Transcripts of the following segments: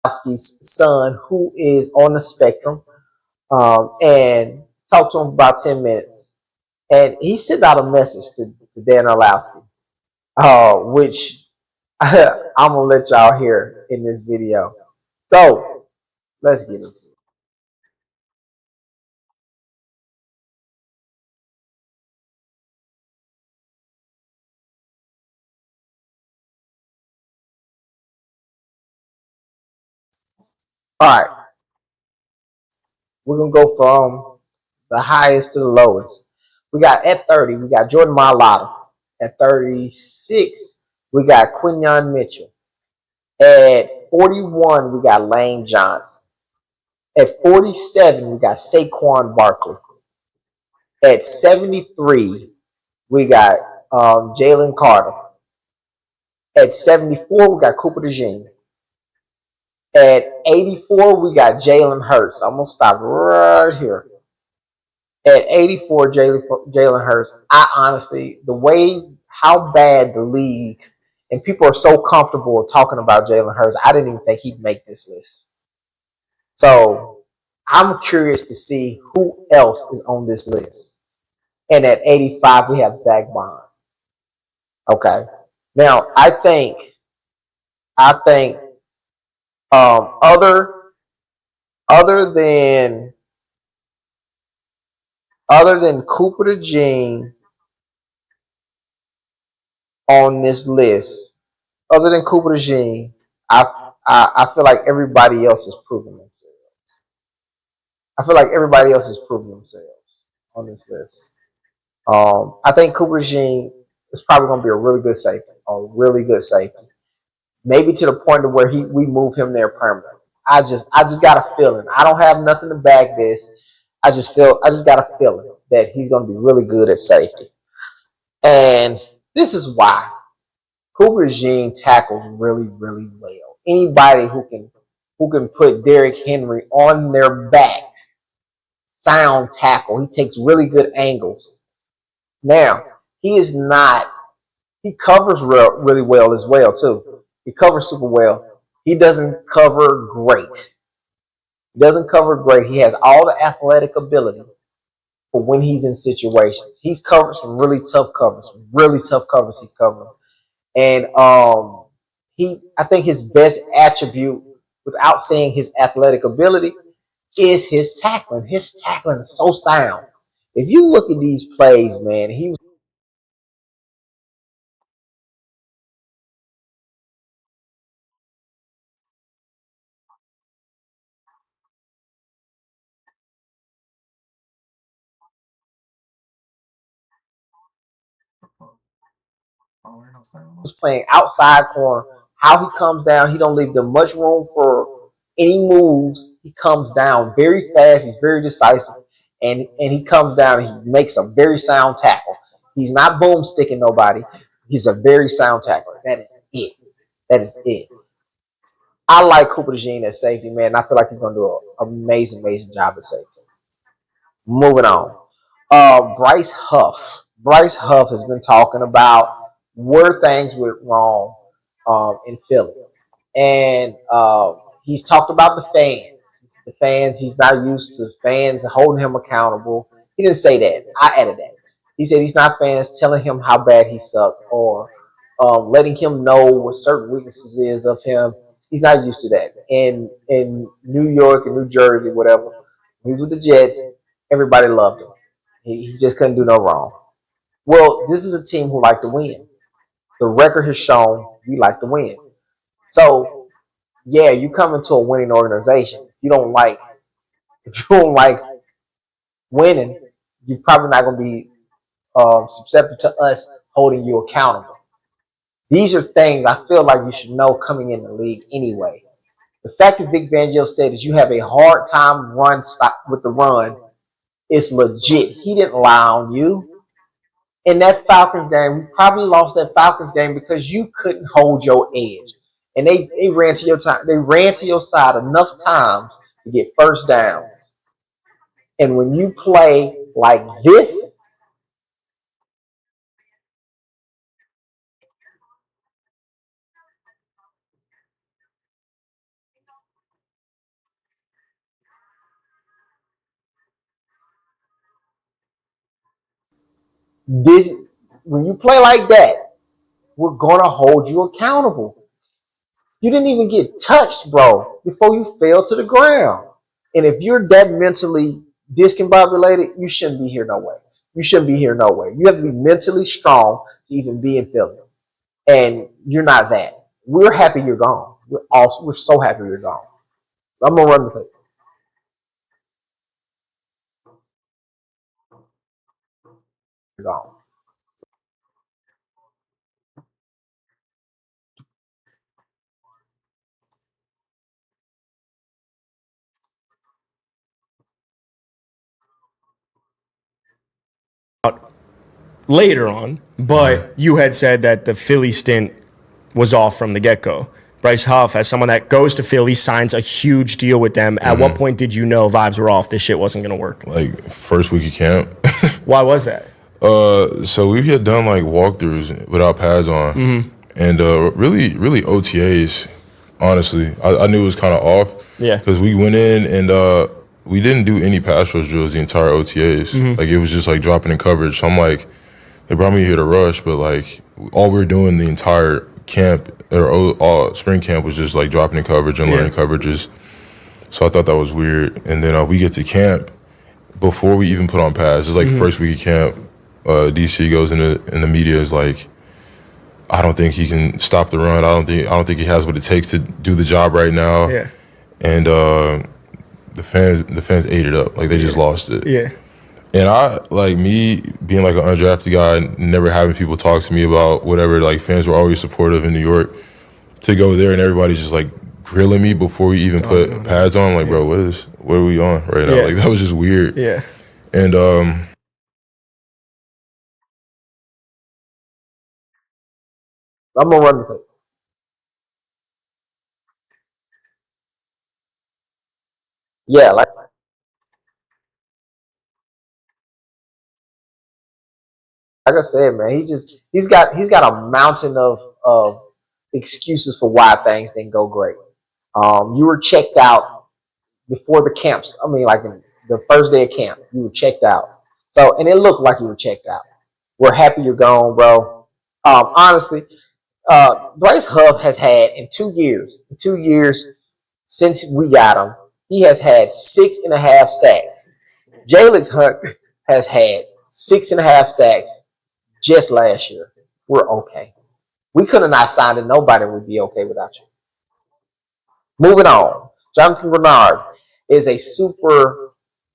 Gronkowski's son, who is on the spectrum, and talked to him for about 10 minutes. And he sent out a message to Dan Orlovsky, which I'm going to let y'all hear in this video. So let's get into it. All right, we're going to go from the highest to the lowest. We got at 30, we got Jordan Mailata. At 36, we got Quinyon Mitchell. At 41, we got Lane Johnson. At 47, we got Saquon Barkley. At 73, we got Jalen Carter. At 74, we got Cooper DeJean. At 84, we got Jalen Hurts. I'm going to stop right here. At 84, Jalen Hurts. I honestly, the way how bad the league and people are so comfortable talking about Jalen Hurts, I didn't even think he'd make this list. So I'm curious to see who else is on this list. And at 85, we have Zach Bond. Okay. Now I think other than Cooper DeJean on this list, other than Cooper DeJean, I feel like everybody else is proving themselves. I feel like everybody else is proving themselves on this list. I think Cooper DeJean is probably going to be a really good safety, maybe to the point of where we move him there permanently. I just got a feeling. I don't have nothing to back this. I just got a feeling that he's going to be really good at safety. And this is why Cooper DeJean tackles really, really well. Anybody who can put Derrick Henry on their back, sound tackle. He takes really good angles. Now, he covers really well as well, too. He covers super well. He doesn't cover great. He has all the athletic ability for when he's in situations. He's covered some really tough covers, he's covering. And I think his best attribute, without saying his athletic ability, is his tackling. His tackling is so sound. If you look at these plays, man, he was playing outside corner. How he comes down, he don't leave them much room for any moves. He comes down very fast. He's very decisive, and he comes down and he makes a very sound tackle. He's not boom sticking nobody. He's a very sound tackler. That is it. That is it. I like Cooper DeJean at safety, man. I feel like he's going to do an amazing, amazing job at safety. Moving on. Bryce Huff. Bryce Huff has been talking about where things went wrong in Philly. And he's talked about the fans. The fans, he's not used to fans holding him accountable. He didn't say that. I added that. He said he's not fans telling him how bad he sucked or letting him know what certain weaknesses is of him. He's not used to that. In New York and New Jersey, whatever, he was with the Jets. Everybody loved him. He just couldn't do no wrong. Well, this is a team who like to win. The record has shown we like to win. So yeah, you come into a winning organization. If you don't like winning, you're probably not going to be susceptible to us holding you accountable. These are things I feel like you should know coming in the league anyway. The fact that Vic Fangio said that you have a hard time with the run is legit. He didn't lie on you. In that Falcons game, we probably lost that Falcons game because you couldn't hold your edge. And they ran to your time. They ran to your side enough times to get first downs. And when you play like this, This when you play like that, we're gonna hold you accountable. You didn't even get touched, bro, before you fell to the ground. And if you're that mentally discombobulated, you shouldn't be here no way. You shouldn't be here no way. You have to be mentally strong to even be in Philly. And you're not that. We're happy you're gone. We're so happy you're gone. I'm gonna run the play. You're gone. Later on, but you had said that the Philly stint was off from the get-go. Bryce Huff, as someone that goes to Philly, signs a huge deal with them. At what point did you know vibes were off? This shit wasn't going to work. Like first week of camp. Why was that? So we had done like walkthroughs without pads on, and really OTAs. Honestly, I knew it was kind of off. Yeah. Because we went in and we didn't do any pass rush drills the entire OTAs. Like it was just like dropping in coverage. So I'm like, they brought me here to rush, but like all we were doing the entire camp or all spring camp was just like dropping in coverage and learning coverages. So I thought that was weird. And then we get to camp before we even put on pads. It's like first week of camp. DC goes in the media is like, I don't think he can stop the run. I don't think he has what it takes to do the job right now. Yeah. And the fans ate it up. Like they just lost it. Yeah. And I, like me being like an undrafted guy, never having people talk to me about whatever, like fans were always supportive in New York, to go there and everybody's just like grilling me before we even put pads on. I'm like, bro, what are we on right now? Like that was just weird. Yeah. And I'm gonna run the play. Yeah, like I said, man, he's got a mountain of excuses for why things didn't go great. You were checked out before the camps. I mean, like the first day of camp, you were checked out. So, and it looked like you were checked out. We're happy you're gone, bro. Honestly, Bryce Huff has had in 2 years since we got him, he has had 6.5 sacks. Jalen Hunt has had 6.5 sacks just last year. We're okay. We could have not signed to nobody and we'd be okay without you. Moving on. Jonathan Greenard is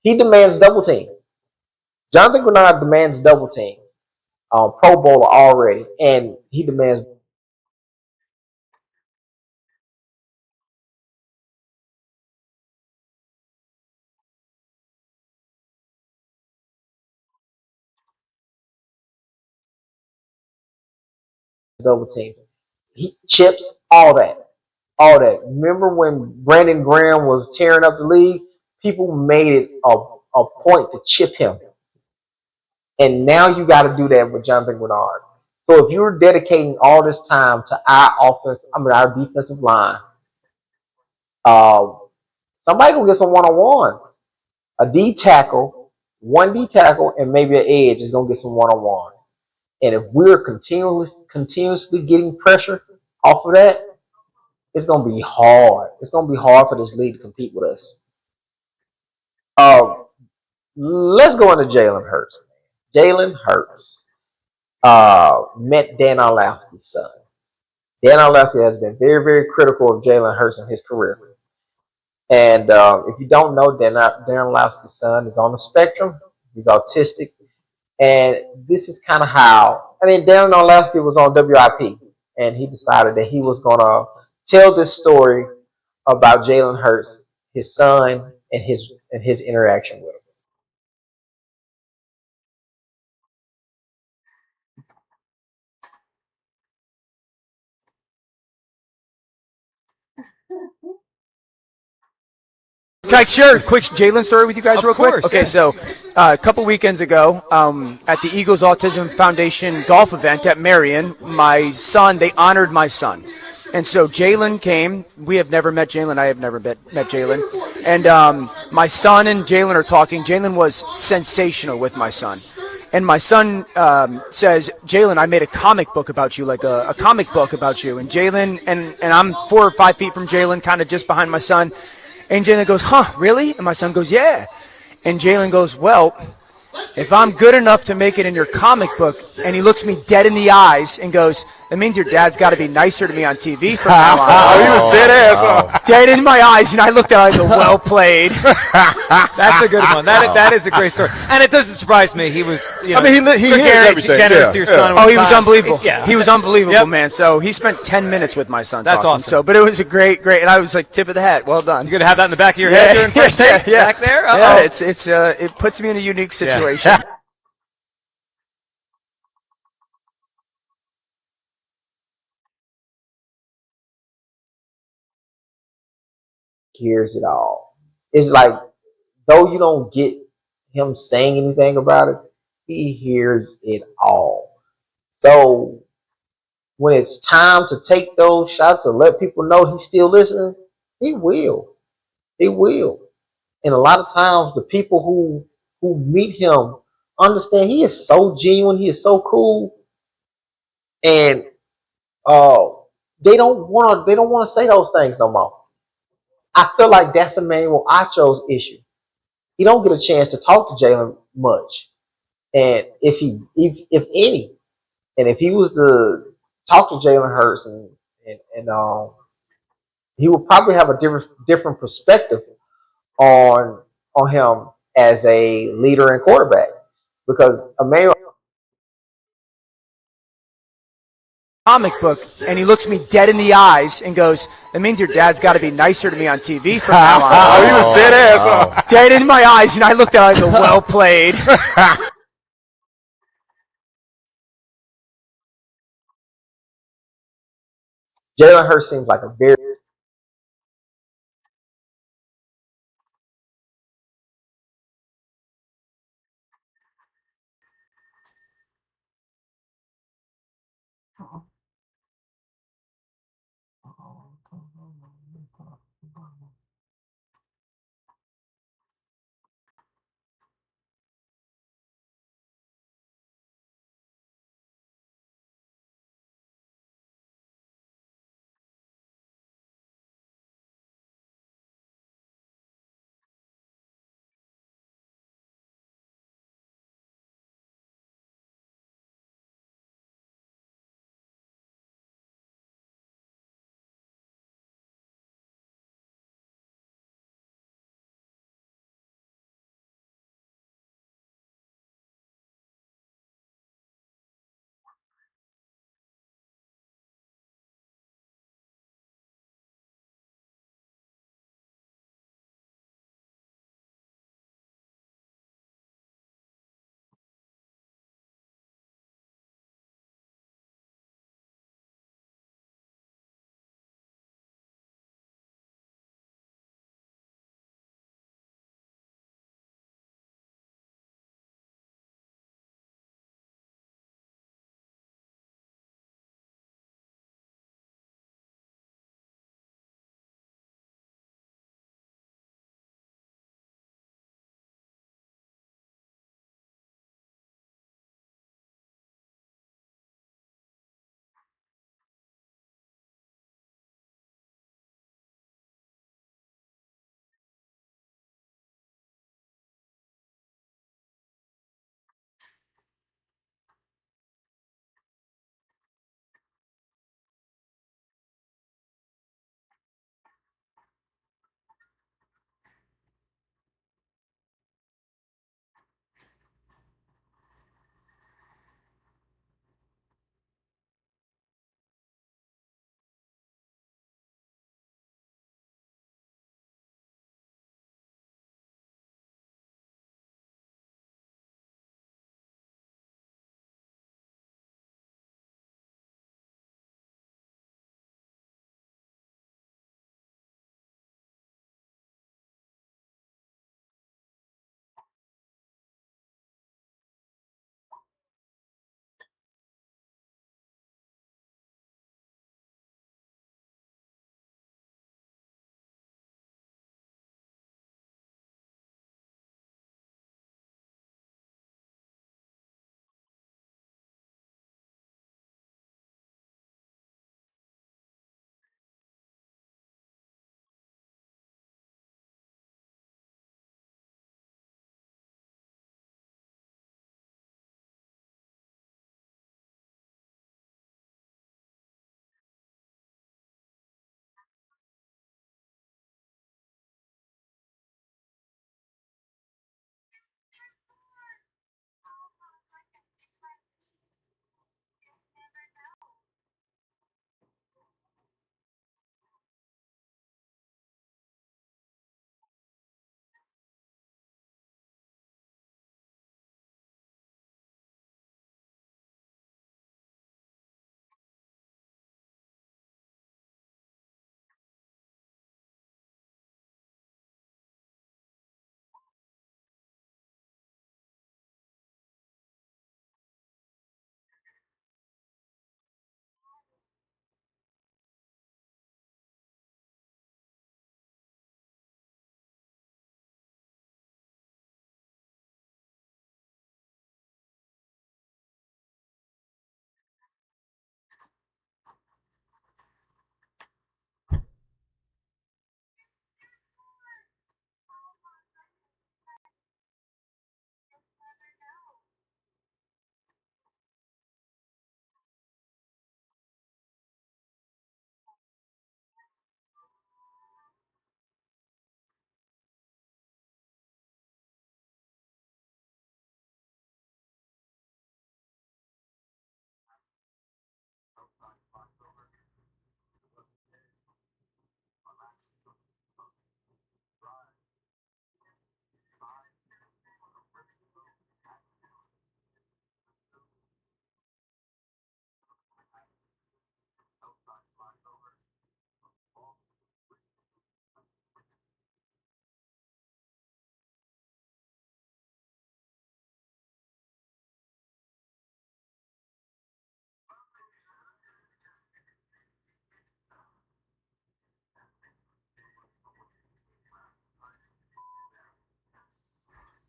he demands double teams. Jonathan Greenard demands double teams. Pro Bowler already, and he demands double teams. He chips, all that. Remember when Brandon Graham was tearing up the league? People made it a point to chip him. And now you got to do that with Jonathan Greenard. So if you're dedicating all this time to our defensive line, somebody will get some one-on-ones. A D tackle, one D tackle, and maybe an edge is gonna get some one-on-ones. And if we're continuously getting pressure off of that, it's gonna be hard. It's gonna be hard for this league to compete with us. Let's go into Jalen Hurts. Jalen Hurts met Dan Orlovsky's son. Dan Orlovsky has been very, very critical of Jalen Hurts in his career. And if you don't know, Dan Orlovsky's son is on the spectrum. He's autistic. And this is kind of how, Dan Orlovsky was on WIP, and he decided that he was going to tell this story about Jalen Hurts, his son, and his interaction with him. Can I share a quick Jalen story with you guys real quick? Okay, so a couple weekends ago, at the Eagles Autism Foundation golf event at Marion, they honored my son. And so Jalen came. We have never met Jalen. I have never met Jalen. And my son and Jalen are talking. Jalen was sensational with my son. And my son says, Jalen, I made a comic book about you, like a comic book about you. And Jalen, and I'm 4 or 5 feet from Jalen, kind of just behind my son. And Jalen goes, huh, really? And my son goes, yeah. And Jalen goes, well, if I'm good enough to make it in your comic book, and he looks me dead in the eyes and goes, that means your dad's got to be nicer to me on TV from now on. Oh, he was dead ass. Dead in my eyes, and I looked at him like, well played. That's a good one. That is a great story, and it doesn't surprise me. He was, I mean, he hears gregarious, everything. generous Yeah, to your yeah. son. Oh, he was unbelievable. Yeah. He was unbelievable, Yep. man. So he spent 10 minutes with my son. That's talking. awesome. So, but it was a great, and I was like, tip of the hat, well done. You're gonna have that in the back of your head during first take, back there. Yeah, it puts me in a unique situation. Hears it all. It's like, though you don't get him saying anything about it, he hears it all. So when it's time to take those shots to let people know he's still listening, he will. He will. And a lot of times the people who meet him understand he is so genuine, he is so cool, and they don't want to say those things no more. I feel like that's Emmanuel Acho's issue. He don't get a chance to talk to Jalen much, and if any, and if he was to talk to Jalen Hurts, and he would probably have a different perspective on him as a leader and quarterback, because Emmanuel Comic book, and he looks me dead in the eyes and goes, that means your dad's got to be nicer to me on TV from now on. Oh, he was dead ass. Dead in my eyes, and I looked at him like, well played. Jalen Hurts seems like a very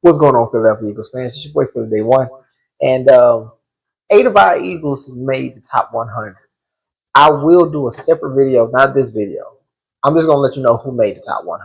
What's going on, Philadelphia Eagles fans? It's your boy Philly Day One, and 8 of our Eagles made the top 100. I will do a separate video, not this video. I'm just gonna let you know who made the top 100.